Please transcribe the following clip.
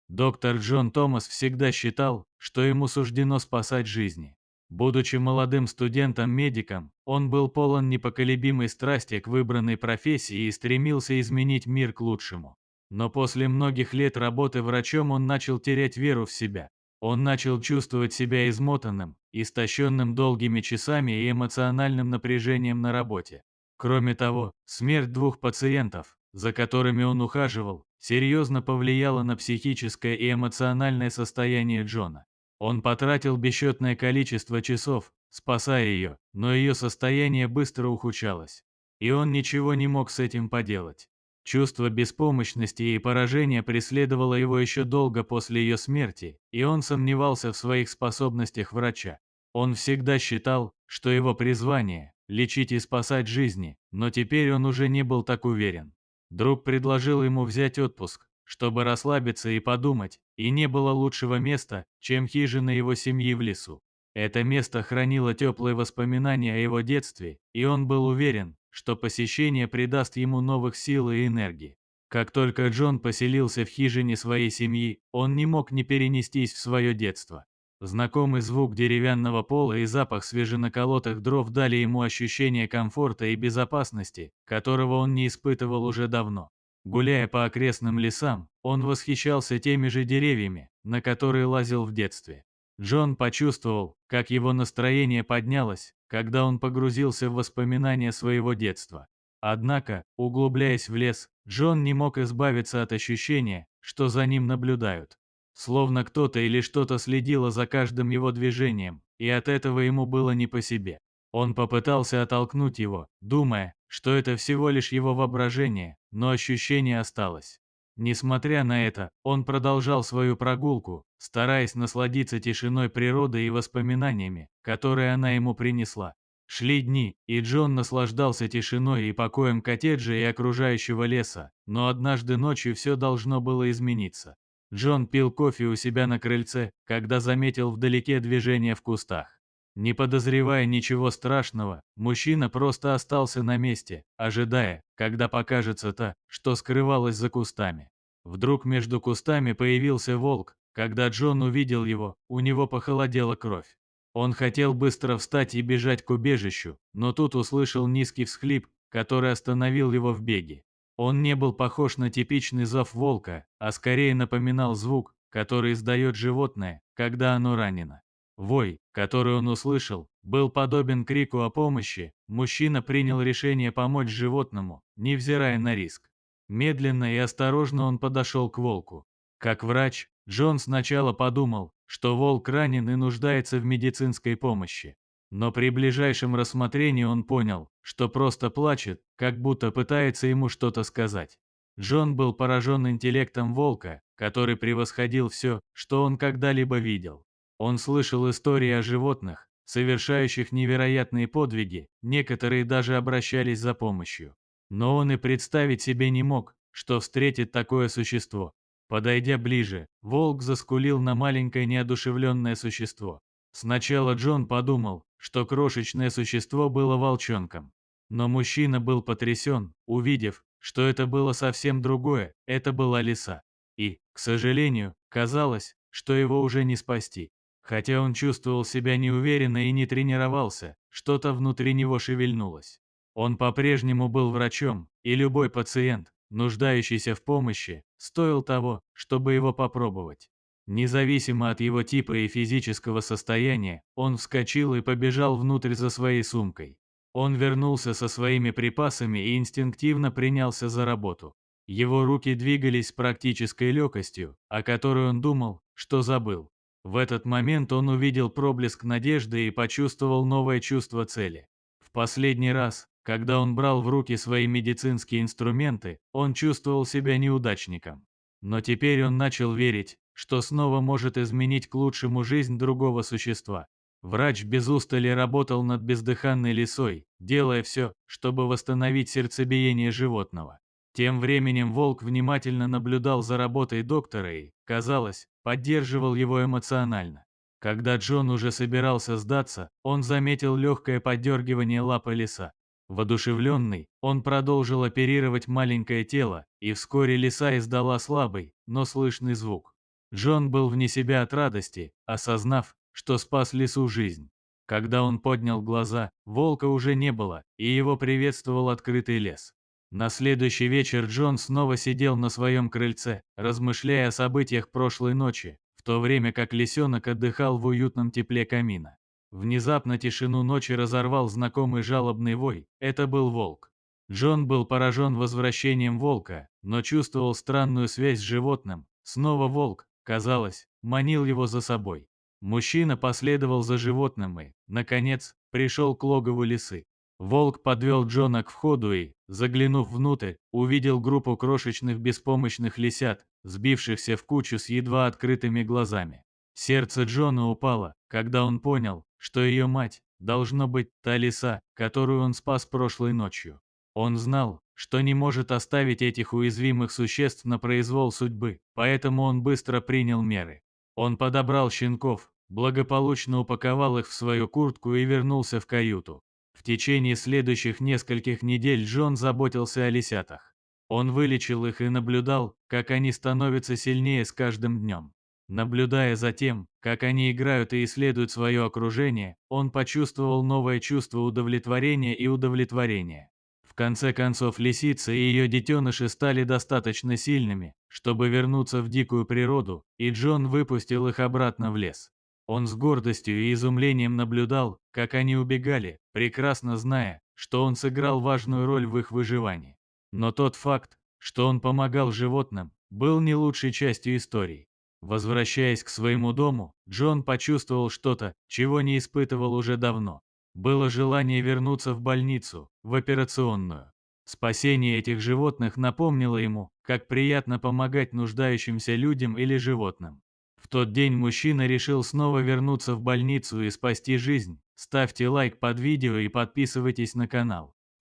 Доктор Джон Томас всегда считал, что ему суждено спасать жизни. Будучи молодым студентом-медиком, он был полон непоколебимой страсти к выбранной профессии и стремился изменить мир к лучшему. Но после многих лет работы врачом он начал терять веру в себя. Он начал чувствовать себя измотанным, истощенным долгими часами и эмоциональным напряжением на работе. Кроме того, смерть двух пациентов, за которыми он ухаживал, серьезно повлияла на психическое и эмоциональное состояние Джона. Он потратил бесчетное количество часов, спасая ее, но ее состояние быстро ухудшалось. И он ничего не мог с этим поделать. Чувство беспомощности и поражения преследовало его еще долго после ее смерти, и он сомневался в своих способностях врача. Он всегда считал, что его призвание – лечить и спасать жизни, но теперь он уже не был так уверен. Друг предложил ему взять отпуск, чтобы расслабиться и подумать, и не было лучшего места, чем хижина его семьи в лесу. Это место хранило теплые воспоминания о его детстве, и он был уверен, что посещение придаст ему новых сил и энергии. Как только Джон поселился в хижине своей семьи, он не мог не перенестись в свое детство. Знакомый звук деревянного пола и запах свеженаколотых дров дали ему ощущение комфорта и безопасности, которого он не испытывал уже давно. Гуляя по окрестным лесам, он восхищался теми же деревьями, на которые лазил в детстве. Джон почувствовал, как его настроение поднялось, когда он погрузился в воспоминания своего детства. Однако, углубляясь в лес, Джон не мог избавиться от ощущения, что за ним наблюдают. Словно кто-то или что-то следило за каждым его движением, и от этого ему было не по себе. Он попытался оттолкнуть его, думая, что это всего лишь его воображение, но ощущение осталось. Несмотря на это, он продолжал свою прогулку, стараясь насладиться тишиной природы и воспоминаниями, которые она ему принесла. Шли дни, и Джон наслаждался тишиной и покоем коттеджа и окружающего леса, но однажды ночью все должно было измениться. Джон пил кофе у себя на крыльце, когда заметил вдалеке движение в кустах. Не подозревая ничего страшного, мужчина просто остался на месте, ожидая, когда покажется та, что скрывалась за кустами. Вдруг между кустами появился волк. Когда Джон увидел его, у него похолодела кровь. Он хотел быстро встать и бежать к убежищу, но тут услышал низкий всхлип, который остановил его в беге. Он не был похож на типичный зов волка, а скорее напоминал звук, который издает животное, когда оно ранено. Вой, который он услышал, был подобен крику о помощи. Мужчина принял решение помочь животному, невзирая на риск. Медленно и осторожно он подошел к волку. Как врач, Джон сначала подумал, что волк ранен и нуждается в медицинской помощи. Но при ближайшем рассмотрении он понял, что просто плачет, как будто пытается ему что-то сказать. Джон был поражен интеллектом волка, который превосходил все, что он когда-либо видел. Он слышал истории о животных, совершающих невероятные подвиги, некоторые даже обращались за помощью. Но он и представить себе не мог, что встретит такое существо. Подойдя ближе, волк заскулил на маленькое неодушевленное существо. Сначала Джон подумал, что крошечное существо было волчонком. Но мужчина был потрясен, увидев, что это было совсем другое, это была лиса. И, к сожалению, казалось, что его уже не спасти. Хотя он чувствовал себя неуверенно и не тренировался, что-то внутри него шевельнулось. Он по-прежнему был врачом, и любой пациент, нуждающийся в помощи, стоил того, чтобы его попробовать. Независимо от его типа и физического состояния, он вскочил и побежал внутрь за своей сумкой. Он вернулся со своими припасами и инстинктивно принялся за работу. Его руки двигались с практической легкостью, о которой он думал, что забыл. В этот момент он увидел проблеск надежды и почувствовал новое чувство цели. В последний раз, когда он брал в руки свои медицинские инструменты, он чувствовал себя неудачником. Но теперь он начал верить, что снова может изменить к лучшему жизнь другого существа. Врач без устали работал над бездыханной лисой, делая все, чтобы восстановить сердцебиение животного. Тем временем волк внимательно наблюдал за работой доктора и, казалось, поддерживал его эмоционально. Когда Джон уже собирался сдаться, он заметил легкое подергивание лапы лиса. Воодушевленный, он продолжил оперировать маленькое тело, и вскоре лиса издала слабый, но слышный звук. Джон был вне себя от радости, осознав, что спас лису жизнь. Когда он поднял глаза, волка уже не было, и его приветствовал открытый лес. На следующий вечер Джон снова сидел на своем крыльце, размышляя о событиях прошлой ночи, в то время как лисенок отдыхал в уютном тепле камина. Внезапно тишину ночи разорвал знакомый жалобный вой. Это был волк. Джон был поражен возвращением волка, но чувствовал странную связь с животным. Снова волк, казалось, манил его за собой. Мужчина последовал за животным и, наконец, пришел к логову лисы. Волк подвел Джона к входу и, заглянув внутрь, увидел группу крошечных беспомощных лисят, сбившихся в кучу с едва открытыми глазами. Сердце Джона упало, когда он понял, что ее мать, должно быть, та лиса, которую он спас прошлой ночью. Он знал, что не может оставить этих уязвимых существ на произвол судьбы, поэтому он быстро принял меры. Он подобрал щенков, благополучно упаковал их в свою куртку и вернулся в каюту. В течение следующих нескольких недель Джон заботился о лисятах. Он вылечил их и наблюдал, как они становятся сильнее с каждым днем. Наблюдая за тем, как они играют и исследуют свое окружение, он почувствовал новое чувство удовлетворения и удовлетворения. В конце концов, лисица и ее детеныши стали достаточно сильными, чтобы вернуться в дикую природу, и Джон выпустил их обратно в лес. Он с гордостью и изумлением наблюдал, как они убегали, прекрасно зная, что он сыграл важную роль в их выживании. Но тот факт, что он помогал животным, был не лучшей частью истории. Возвращаясь к своему дому, Джон почувствовал что-то, чего не испытывал уже давно. Было желание вернуться в больницу, в операционную. Спасение этих животных напомнило ему, как приятно помогать нуждающимся людям или животным. В тот день мужчина решил снова вернуться в больницу и спасти жизнь. Ставьте лайк под видео и подписывайтесь на канал.